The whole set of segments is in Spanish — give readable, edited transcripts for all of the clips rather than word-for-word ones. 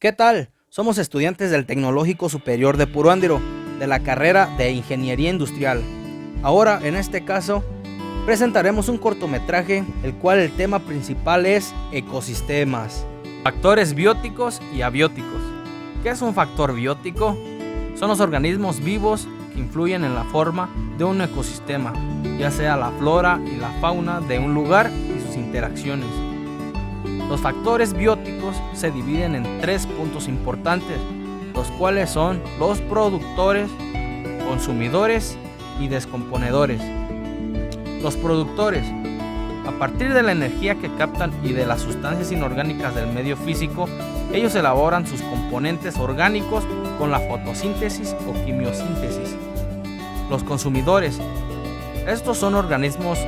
¿Qué tal? Somos estudiantes del Tecnológico Superior de Puruándiro, de la carrera de Ingeniería Industrial. Ahora, en este caso, presentaremos un cortometraje, el cual el tema principal es ecosistemas. Factores bióticos y abióticos. ¿Qué es un factor biótico? Son los organismos vivos que influyen en la forma de un ecosistema, ya sea la flora y la fauna de un lugar y sus interacciones. Los factores bióticos se dividen en 3 puntos importantes, los cuales son los productores, consumidores y descomponedores. Los productores, a partir de la energía que captan y de las sustancias inorgánicas del medio físico, ellos elaboran sus componentes orgánicos con la fotosíntesis o quimiosíntesis. Los consumidores, estos son organismos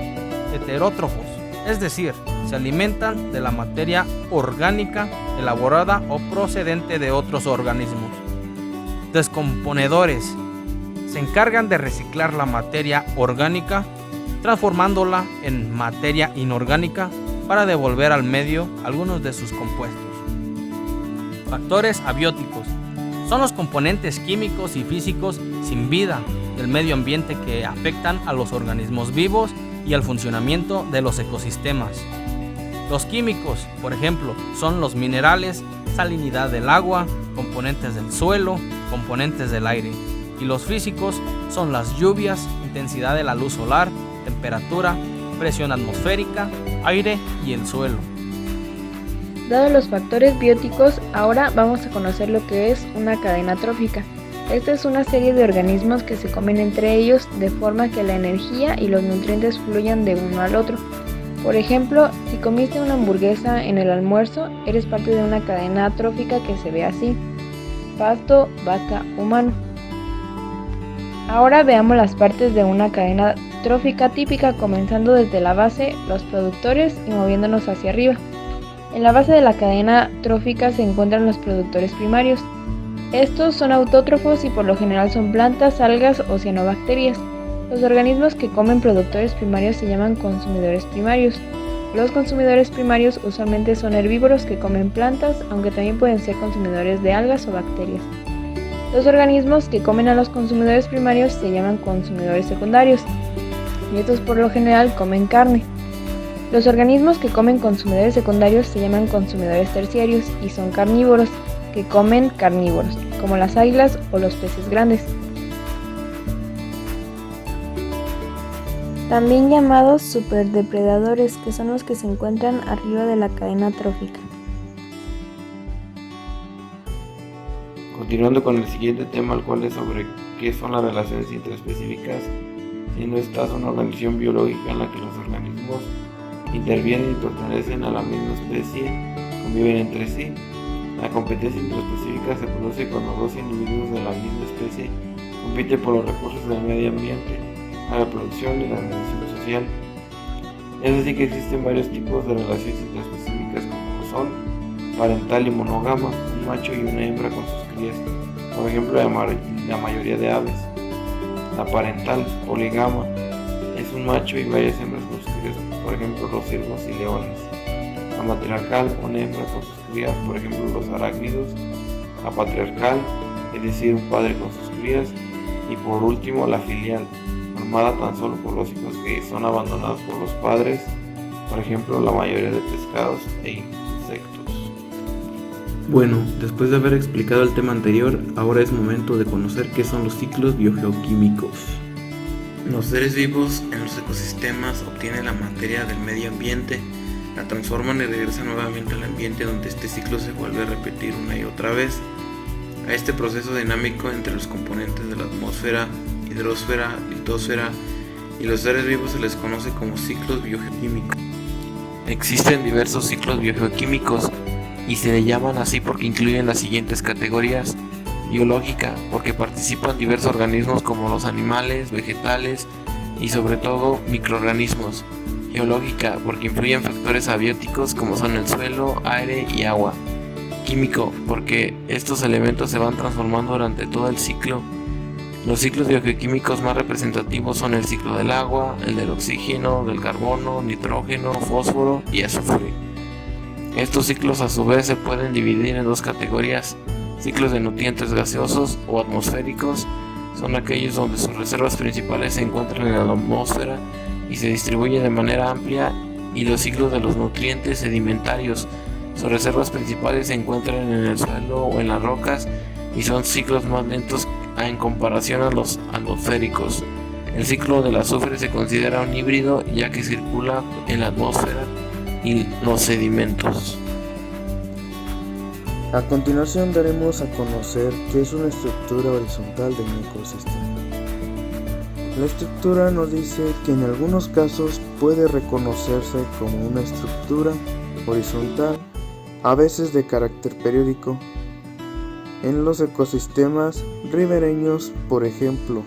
heterótrofos, es decir, se alimentan de la materia orgánica elaborada o procedente de otros organismos. Descomponedores, se encargan de reciclar la materia orgánica, transformándola en materia inorgánica para devolver al medio algunos de sus compuestos. Factores abióticos, son los componentes químicos y físicos sin vida del medio ambiente que afectan a los organismos vivos y al funcionamiento de los ecosistemas. Los químicos, por ejemplo, son los minerales, salinidad del agua, componentes del suelo, componentes del aire. Y los físicos son las lluvias, intensidad de la luz solar, temperatura, presión atmosférica, aire y el suelo. Dados los factores bióticos, ahora vamos a conocer lo que es una cadena trófica. Esta es una serie de organismos que se comen entre ellos de forma que la energía y los nutrientes fluyan de uno al otro. Por ejemplo, si comiste una hamburguesa en el almuerzo, eres parte de una cadena trófica que se ve así: pasto, vaca, humano. Ahora veamos las partes de una cadena trófica típica, comenzando desde la base, los productores, y moviéndonos hacia arriba. En la base de la cadena trófica se encuentran los productores primarios. Estos son autótrofos y por lo general son plantas, algas o cianobacterias. Los organismos que comen productores primarios se llaman consumidores primarios. Los consumidores primarios usualmente son herbívoros que comen plantas, aunque también pueden ser consumidores de algas o bacterias. Los organismos que comen a los consumidores primarios se llaman consumidores secundarios, y estos por lo general comen carne. Los organismos que comen consumidores secundarios se llaman consumidores terciarios y son carnívoros, que comen carnívoros, como las águilas o los peces grandes. También llamados superdepredadores, que son los que se encuentran arriba de la cadena trófica. Continuando con el siguiente tema, el cual es sobre qué son las relaciones interespecíficas, siendo estas una organización biológica en la que los organismos intervienen y pertenecen a la misma especie, conviven entre sí. La competencia interespecífica se produce cuando dos individuos de la misma especie compiten por los recursos del medio ambiente, la reproducción y la relación social. Es decir, que existen varios tipos de relaciones interespecíficas, como son parental y monógama, un macho y una hembra con sus crías, por ejemplo la mayoría de aves. La parental, poligama, es un macho y varias hembras con sus crías, por ejemplo los ciervos y leones. La matriarcal, una hembra con sus crías, por ejemplo los arácnidos. La patriarcal, es decir, un padre con sus crías. Y por último, la filial, formada tan solo por los hijos que son abandonados por los padres, por ejemplo la mayoría de pescados e insectos. Bueno, después de haber explicado el tema anterior, ahora es momento de conocer qué son los ciclos biogeoquímicos. Los seres vivos en los ecosistemas obtienen la materia del medio ambiente, la transforman y regresan nuevamente al ambiente, donde este ciclo se vuelve a repetir una y otra vez. A este proceso dinámico entre los componentes de la atmósfera, hidrosfera, litosfera y los seres vivos se les conoce como ciclos biogeoquímicos. Existen diversos ciclos biogeoquímicos y se le llaman así porque incluyen las siguientes categorías: biológica, porque participan diversos organismos como los animales, vegetales y sobre todo microorganismos; geológica, porque influyen factores abióticos como son el suelo, aire y agua; químico, porque estos elementos se van transformando durante todo el ciclo. Los ciclos biogeoquímicos más representativos son el ciclo del agua, el del oxígeno, del carbono, nitrógeno, fósforo y azufre. Estos ciclos a su vez se pueden dividir en dos categorías: ciclos de nutrientes gaseosos o atmosféricos. Son aquellos donde sus reservas principales se encuentran en la atmósfera y se distribuyen de manera amplia, y los ciclos de los nutrientes sedimentarios. Sus reservas principales se encuentran en el suelo o en las rocas y son ciclos más lentos en comparación a los atmosféricos. El ciclo del azufre se considera un híbrido, ya que circula en la atmósfera y los sedimentos. A continuación daremos a conocer qué es una estructura horizontal de un ecosistema. La estructura nos dice que en algunos casos puede reconocerse como una estructura horizontal, a veces de carácter periódico. En los ecosistemas ribereños, por ejemplo,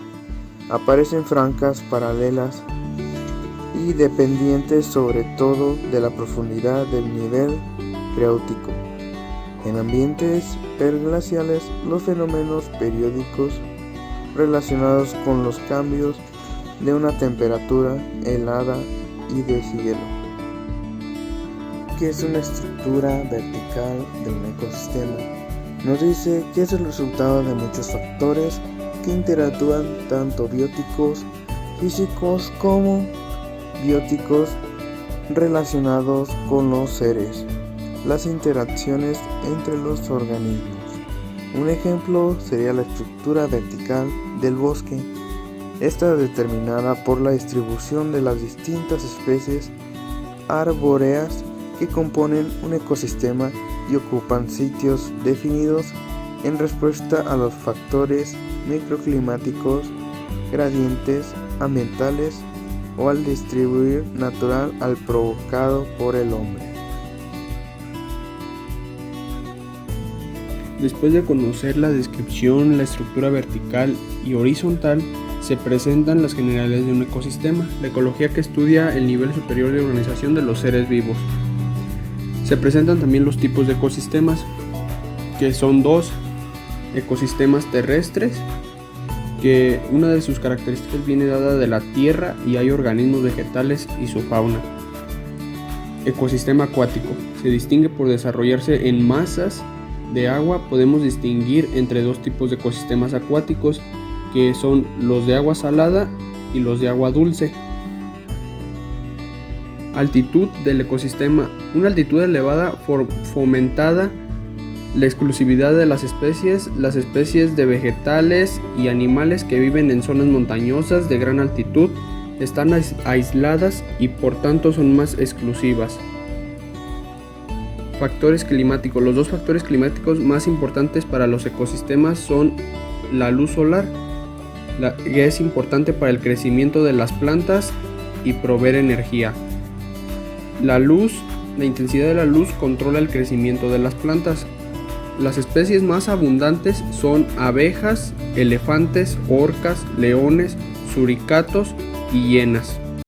aparecen franjas paralelas y dependientes sobre todo de la profundidad del nivel freático. En ambientes perglaciales, los fenómenos periódicos relacionados con los cambios de una temperatura helada y deshielo. ¿Qué es una estructura vertical de un ecosistema? Nos dice que es el resultado de muchos factores que interactúan, tanto bióticos, físicos como bióticos, relacionados con los seres, las interacciones entre los organismos. Un ejemplo sería la estructura vertical del bosque. Esta es determinada por la distribución de las distintas especies arbóreas que componen un ecosistema y ocupan sitios definidos en respuesta a los factores microclimáticos, gradientes ambientales o al distribuir natural al provocado por el hombre. Después de conocer la descripción, la estructura vertical y horizontal, se presentan las generalidades de un ecosistema, la ecología que estudia el nivel superior de organización de los seres vivos. Se presentan también los tipos de ecosistemas, que son dos: ecosistemas terrestres, que una de sus características viene dada de la tierra y hay organismos vegetales y su fauna. Ecosistema acuático, se distingue por desarrollarse en masas de agua. Podemos distinguir entre dos tipos de ecosistemas acuáticos, que son los de agua salada y los de agua dulce. Altitud del ecosistema. Una altitud elevada fomentada la exclusividad de las especies de vegetales y animales que viven en zonas montañosas de gran altitud están aisladas y por tanto son más exclusivas. Factores climáticos. Los dos factores climáticos más importantes para los ecosistemas son la luz solar, que es importante para el crecimiento de las plantas y proveer energía. La intensidad de la luz controla el crecimiento de las plantas. Las especies más abundantes son abejas, elefantes, orcas, leones, suricatos y hienas.